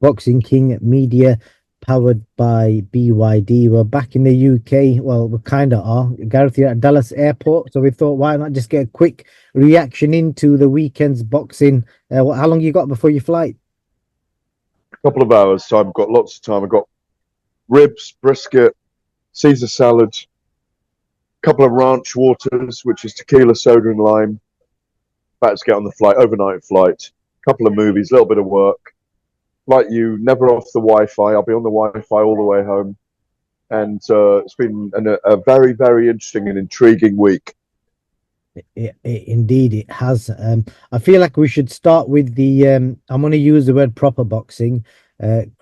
Boxing King Media, powered by BYD. We're back in the UK. Well, we kind of are. Gareth, you're at Dallas Airport, so we thought, why not just get a quick reaction into the weekend's boxing? How long you got before your flight? Couple of hours, so I've got lots of time. I've got ribs, brisket, Caesar salad, couple of ranch waters, which is tequila, soda, and lime. About to get on the flight, overnight flight. Couple of movies, a little bit of work. Like you, never off the Wi-Fi. I'll be on the Wi-Fi all the way home, and it's been a very, very interesting and intriguing week. Indeed, it has. I feel like we should start with the. I'm going to use the word proper boxing.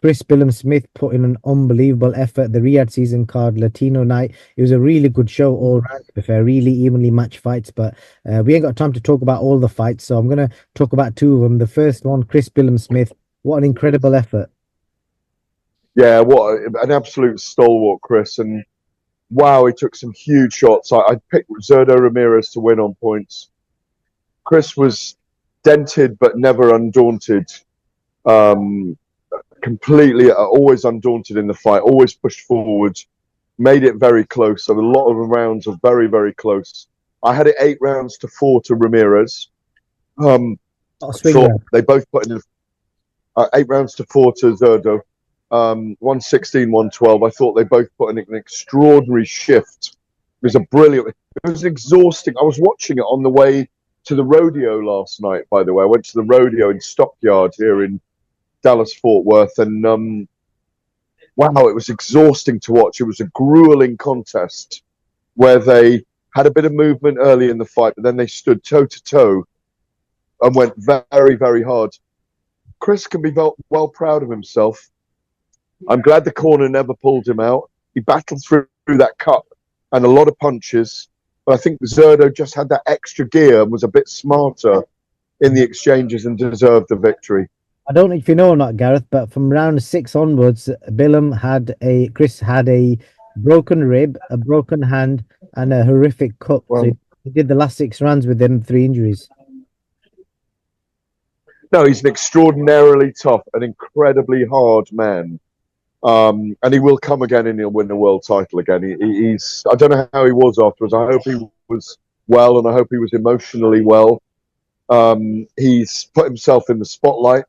Chris Smith put in an unbelievable effort. The Riyadh season card, Latino night. It was a really good show all round. To be fair, really evenly matched fights. But we ain't got time to talk about all the fights, so I'm going to talk about two of them. The first one, Chris Smith. What an incredible effort! Yeah, what an absolute stalwart, Chris. And wow, he took some huge shots. I picked ZURDO Ramirez to win on points. Chris was dented but never undaunted. Completely, always undaunted in the fight, always pushed forward, made it very close. So a lot of the rounds are very, very close. I had it 8 rounds to 4 to Ramirez. Thought they both put in 8 rounds to 4 to ZURDO. 116, 112. I thought they both put in an extraordinary shift. It was it was exhausting. I was watching it on the way to the rodeo last night, by the way. I went to the rodeo in Stockyard here in Dallas Fort Worth, and wow, it was exhausting to watch. It was a grueling contest where they had a bit of movement early in the fight, but then they stood toe to toe and went very, very hard. Chris can be well proud of himself. I'm glad the corner never pulled him out. He battled through that cut and a lot of punches, but I think ZURDO just had that extra gear and was a bit smarter in the exchanges and deserved the victory. I don't know if you know or not, Gareth, but from round 6 onwards, Chris had a broken rib, a broken hand, and a horrific cut. Well, so he did the last 6 rounds with them 3 injuries. No, he's an extraordinarily tough and incredibly hard man. And he will come again and he'll win the world title again. I don't know how he was afterwards. I hope he was well, and I hope he was emotionally well. He's put himself in the spotlight.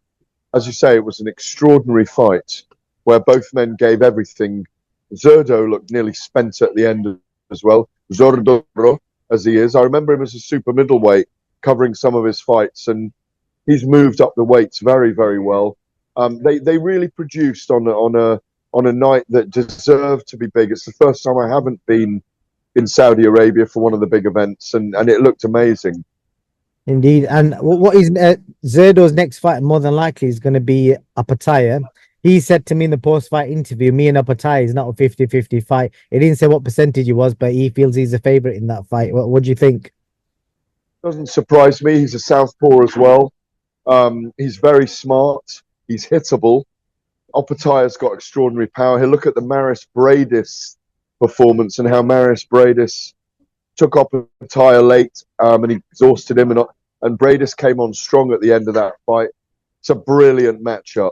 As you say, it was an extraordinary fight where both men gave everything. ZURDO looked nearly spent at the end as well. ZURDO, as he is. I remember him as a super middleweight covering some of his fights, and he's moved up the weights very, very well. They really produced on a night that deserved to be big. It's the first time I haven't been in Saudi Arabia for one of the big events, and it looked amazing. Indeed. And what is ZURDO's next fight more than likely is going to be Apataya. He said to me in the post-fight interview, me and Apataya is not a 50-50 fight. He didn't say what percentage it was, but he feels he's a favorite in that fight. What do you think? Doesn't surprise me. He's a southpaw as well. He's very smart. He's hittable. Opataya's got extraordinary power. He'll look at the Maris Bradis performance and how Maris Bradis took Opataya late and he exhausted him, and Bradis came on strong at the end of that fight. It's a brilliant matchup.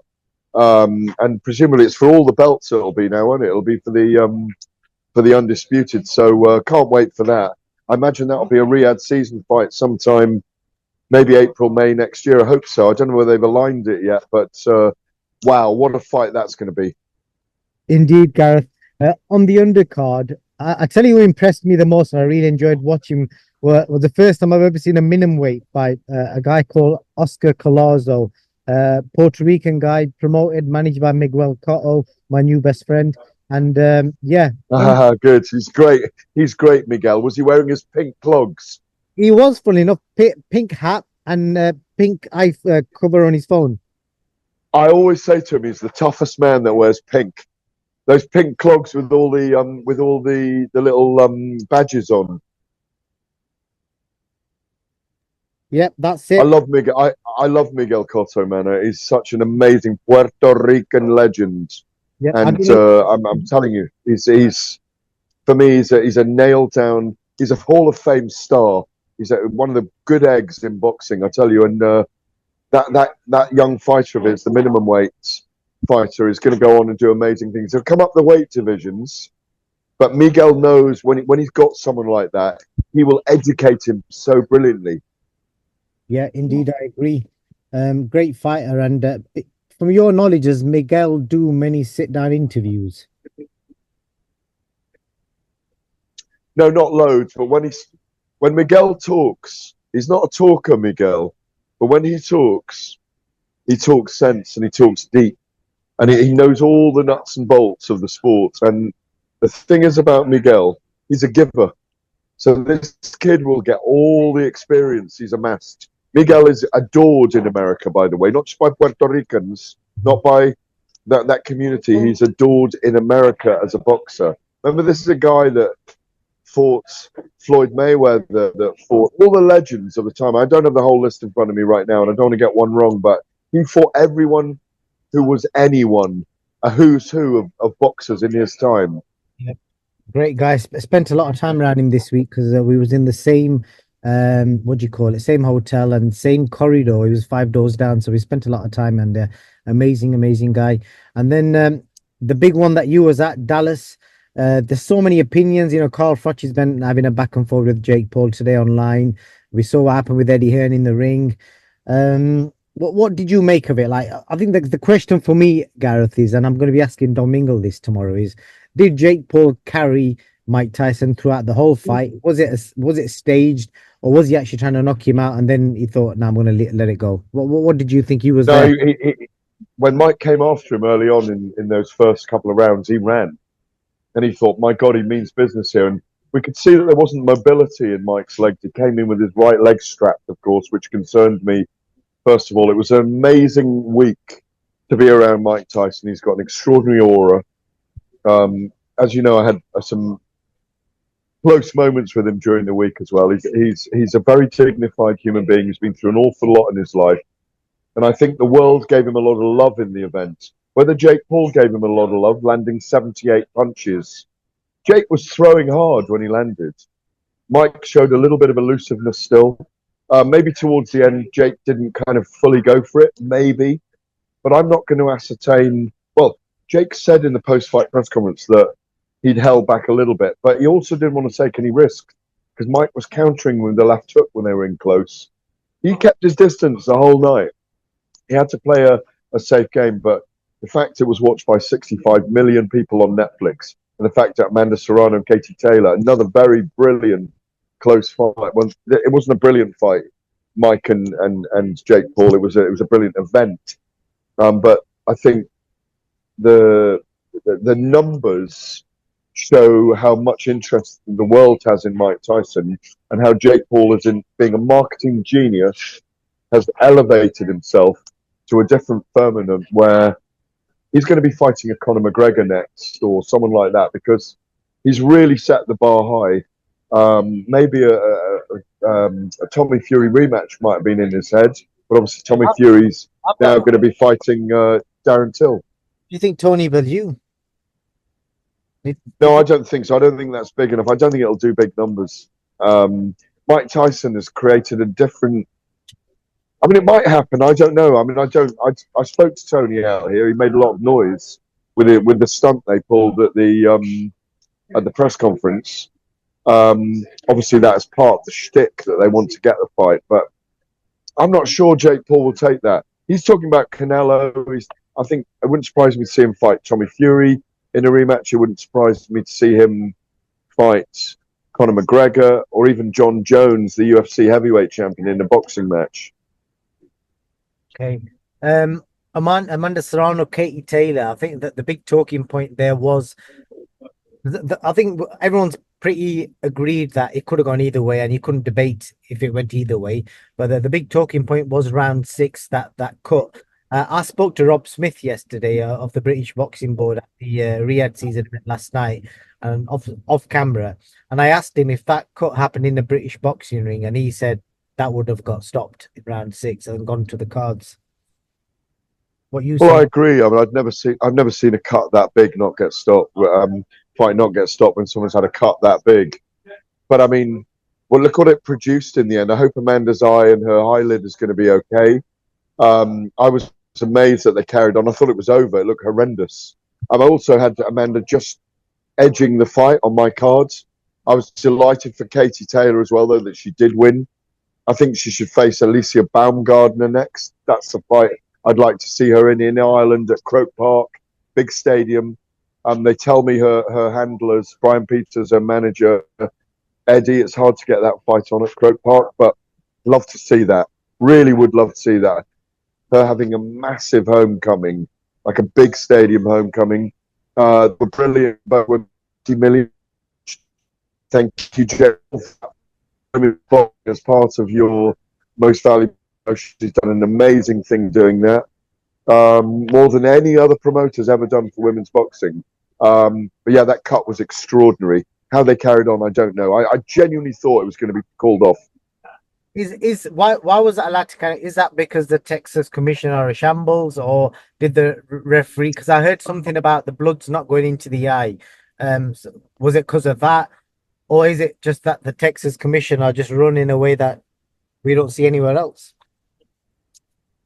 And presumably it's for all the belts it'll be now, won't it? It'll be for the undisputed. So can't wait for that. I imagine that'll be a Riyadh season fight sometime, maybe April, May next year. I hope so. I don't know whether they've aligned it yet, but wow, what a fight that's going to be. Indeed, Gareth. On the undercard, I tell you who impressed me the most, and I really enjoyed watching, was the first time I've ever seen a minimum weight fight. A guy called Oscar Collazo, Puerto Rican guy, promoted, managed by Miguel Cotto, my new best friend. And yeah. Good. He's great. He's great, Miguel. Was he wearing his pink clogs? He was, funny enough, pink hat and pink eye cover on his phone. I always say to him, he's the toughest man that wears pink. Those pink clogs with all the little badges on. Yep, that's it. I love Miguel. I love Miguel Cotto, man. He's such an amazing Puerto Rican legend. Yep, and I'm telling you, he's for me, he's a nailed down. He's a Hall of Fame star. He's one of the good eggs in boxing, I tell you. And that young fighter of his, the minimum weights, fighter is going to go on and do amazing things. He'll come up the weight divisions, but Miguel knows when he's got someone like that, he will educate him so brilliantly. Yeah, indeed, I agree. Great fighter. And from your knowledge, does Miguel do many sit-down interviews? No, not loads, but when Miguel talks, he's not a talker, Miguel, but when he talks sense and he talks deep, and he knows all the nuts and bolts of the sport. And the thing is about Miguel, he's a giver. So this kid will get all the experience he's amassed. Miguel is adored in America, by the way, not just by Puerto Ricans, not by that community. He's adored in America as a boxer. Remember, this is a guy that fought Floyd Mayweather, that fought all the legends of the time. I don't have the whole list in front of me right now, and I don't want to get one wrong, but he fought everyone who was anyone, a who's who of boxers in his time. Yeah. Great guy. Spent a lot of time around him this week because we was in the same what do you call it, same hotel and same corridor. He was 5 doors down, so we spent a lot of time. And amazing guy. And then the big one that you was at, Dallas. There's so many opinions. Carl Froch's been having a back and forth with Jake Paul today online. We saw what happened with Eddie Hearn in the ring. What did you make of it? Like, I think the question for me, Gareth, is, and I'm going to be asking Domingo this tomorrow, is did Jake Paul carry Mike Tyson throughout the whole fight? Was it staged, or was he actually trying to knock him out and then he thought, "No, I'm going to let it go"? What did you think he was? No, when Mike came after him early on in those first couple of rounds, he ran, and he thought, "My God, he means business here." And we could see that there wasn't mobility in Mike's legs. He came in with his right leg strapped, of course, which concerned me. First of all, it was an amazing week to be around Mike Tyson. He's got an extraordinary aura. As you know, I had some close moments with him during the week as well. He's a very dignified human being who's been through an awful lot in his life. And I think the world gave him a lot of love in the event. Whether Jake Paul gave him a lot of love, landing 78 punches. Jake was throwing hard when he landed. Mike showed a little bit of elusiveness still. Maybe towards the end, Jake didn't kind of fully go for it, maybe. But I'm not going to ascertain. Well, Jake said in the post-fight press conference that he'd held back a little bit, but he also didn't want to take any risks because Mike was countering with the left hook when they were in close. He kept his distance the whole night. He had to play a safe game, but the fact it was watched by 65 million people on Netflix, and the fact that Amanda Serrano and Katie Taylor, another very brilliant close fight. Well, it wasn't a brilliant fight, Mike and Jake Paul. It was a brilliant event. But I think the numbers show how much interest the world has in Mike Tyson, and how Jake Paul, as in being a marketing genius, has elevated himself to a different firmament where he's going to be fighting a Conor McGregor next or someone like that, because he's really set the bar high. Maybe a Tommy Fury rematch might have been in his head, but obviously Tommy Fury's now going to be fighting Darren Till. Do you think Tony Bellew? No, I don't think so. I don't think that's big enough. I don't think it'll do big numbers. Mike Tyson has created a different. I mean, it might happen. I don't know. I mean, I spoke to Tony out here. He made a lot of noise with the stunt they pulled at the press conference. Obviously, that is part of the shtick that they want to get the fight. But I'm not sure Jake Paul will take that. He's talking about Canelo. I think it wouldn't surprise me to see him fight Tommy Fury in a rematch. It wouldn't surprise me to see him fight Conor McGregor or even John Jones, the UFC heavyweight champion, in a boxing match. Okay. Amanda Serrano, Katie Taylor. I think that the big talking point there was, I think everyone's pretty agreed that it could have gone either way, and you couldn't debate if it went either way. But the big talking point was round 6, that cut. I spoke to Rob Smith yesterday of the British Boxing Board at the Riyadh season event last night, and off camera, and I asked him if that cut happened in the British boxing ring, and he said that would have got stopped in round 6 and gone to the cards. What you? Well, I agree. I mean, I've never seen a cut that big not get stopped. Fight not get stopped when someone's had a cut that big. But I mean, well, look what it produced in the end. I hope Amanda's eye and her eyelid is going to be okay. I was amazed that they carried on. I thought it was over. It looked horrendous. I've also had Amanda just edging the fight on my cards. I was delighted for Katie Taylor as well, though, that she did win. I think she should face Alicia Baumgardner next. That's the fight I'd like to see her in Ireland at Croke Park, big stadium. They tell me her handlers, Brian Peters, her manager, Eddie, it's hard to get that fight on at Croke Park, but love to see that. Really would love to see that. Her having a massive homecoming, like a big stadium homecoming. The brilliant, but with 50 million. Thank you, Jeff, as part of your most valuable promotion. She's done an amazing thing doing that. More than any other promoter's ever done for women's boxing. But yeah, that cut was extraordinary. How they carried on, I don't know. I genuinely thought it was going to be called off. Why was that allowed to carry? Is that because the Texas commissioner are a shambles, or did the referee? Because I heard something about the blood's not going into the eye. So was it because of that, or is it just that the Texas commission are just running a way that we don't see anywhere else?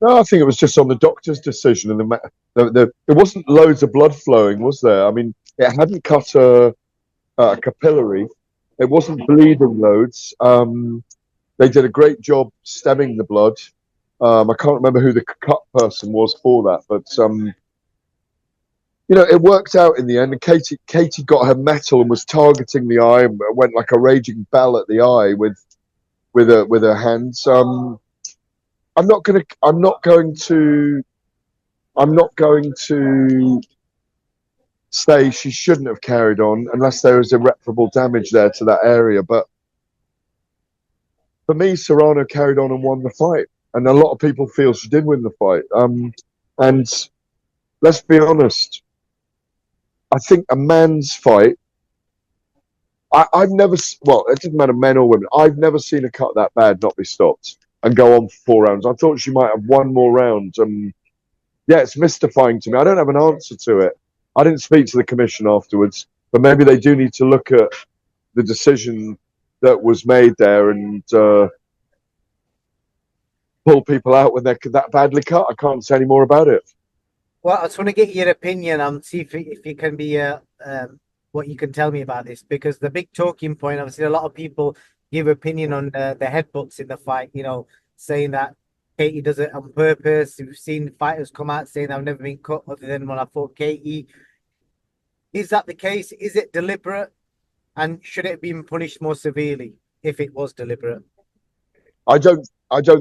No, I think it was just on the doctor's decision, and there wasn't loads of blood flowing, was there? I mean, it hadn't cut a capillary. It wasn't bleeding loads. They did a great job stemming the blood. I can't remember who the cut person was for that, but you know, it worked out in the end. And Katie got her metal and was targeting the eye and went like a raging bell at the eye with her hands. I'm not going to say she shouldn't have carried on unless there was irreparable damage there to that area. But for me, Serrano carried on and won the fight, and a lot of people feel she did win the fight. And let's be honest, I think a man's fight. I've never, well, it doesn't matter men or women. I've never seen a cut that bad not be stopped and go on for 4 rounds. I thought she might have one more round. Yeah, it's mystifying to me. I don't have an answer to it. I didn't speak to the commission afterwards, but maybe they do need to look at the decision that was made there and pull people out when they're that badly cut. I can't say any more about it. Well, I just want to get your opinion and see if you can be what you can tell me about this, because the big talking point, obviously, a lot of people give opinion on the headbutts in the fight. You know, saying that Katie does it on purpose. We've seen fighters come out saying I've never been cut other than when I fought Katie. Is that the case? Is it deliberate? And should it have been punished more severely if it was deliberate? I don't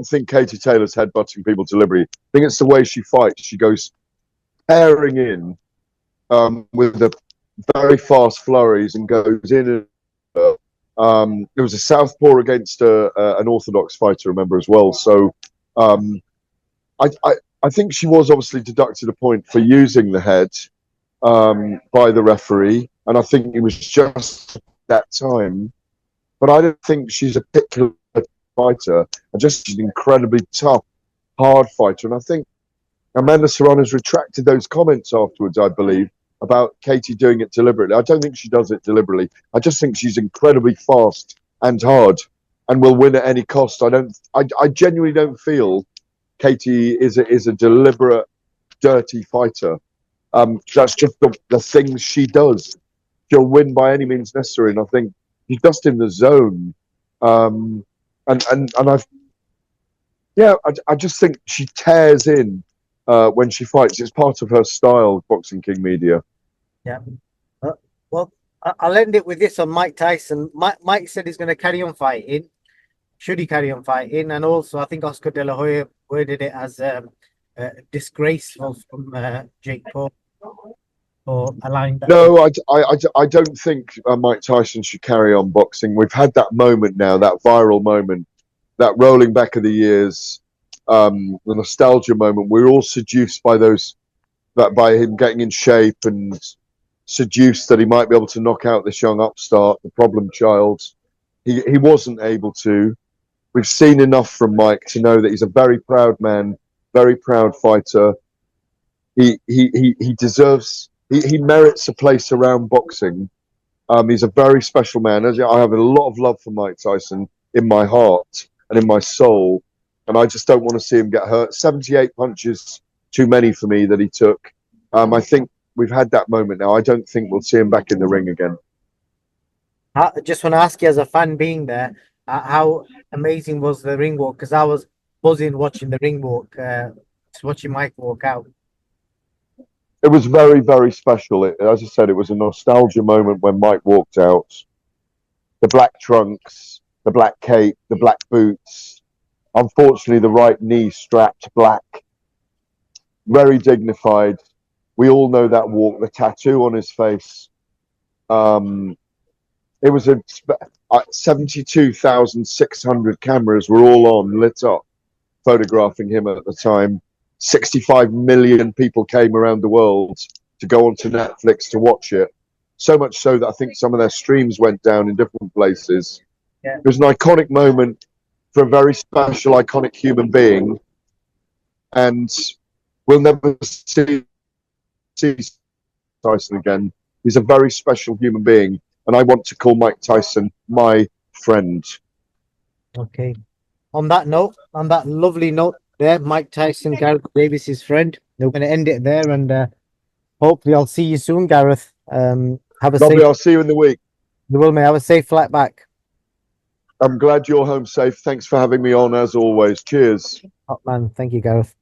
think Katie Taylor's headbutting people deliberately. I think it's the way she fights. She goes tearing in with the very fast flurries and goes in. And it was a southpaw against an orthodox fighter, remember, as well. So I think she was obviously deducted a point for using the head by the referee, and I think it was just that time. But I don't think she's a particular fighter. I just she's an incredibly tough, hard fighter, and I think Amanda Serrano's retracted those comments afterwards, I believe, about Katie doing it deliberately. I don't think she does it deliberately. I just think she's incredibly fast and hard and will win at any cost. I genuinely don't feel Katie is a deliberate, dirty fighter. That's just the things she does. She'll win by any means necessary, and I think she's just in the zone. And I just think she tears in when she fights. It's part of her style, Boxing King Media. Yeah. Well, I'll end it with this on Mike Tyson. Mike said he's going to carry on fighting. Should he carry on fighting? And also, I think Oscar De La Hoya worded it as disgraceful from Jake Paul for allowing that. No, I don't think Mike Tyson should carry on boxing. We've had that moment now, that viral moment, that rolling back of the years, the nostalgia moment. We're all seduced by by him getting in shape and seduced that he might be able to knock out this young upstart, the problem child. He wasn't able to. We've seen enough from Mike to know that he's a very proud man, very proud fighter. He deserves. He merits a place around boxing. He's a very special man. I have a lot of love for Mike Tyson in my heart and in my soul, and I just don't want to see him get hurt. 78 punches too many for me that he took. I think we've had that moment now. I don't think we'll see him back in the ring again. I just want to ask you, as a fan being there, how amazing was the ring walk? Because I was buzzing watching the ring walk, just watching Mike walk out. It was very, very special. As I said, it was a nostalgia moment when Mike walked out. The black trunks, the black cape, the black boots. Unfortunately, the right knee strapped black. Very dignified. We all know that walk, the tattoo on his face. It was 72,600 cameras were all on, lit up, photographing him at the time. 65 million people came around the world to go onto Netflix to watch it. So much so that I think some of their streams went down in different places. Yeah. It was an iconic moment for a very special, iconic human being. And we'll never see Tyson again. He's a very special human being. And I want to call Mike Tyson my friend. Okay. On that note, on that lovely note there, Mike Tyson, Gareth Davies, his friend. We're going to end it there, and hopefully I'll see you soon, Gareth. Have a Lovely, safe. I'll see you in the week. You will, mate. Have a safe flight back. I'm glad you're home safe. Thanks for having me on, as always. Cheers. Top man. Thank you, Gareth.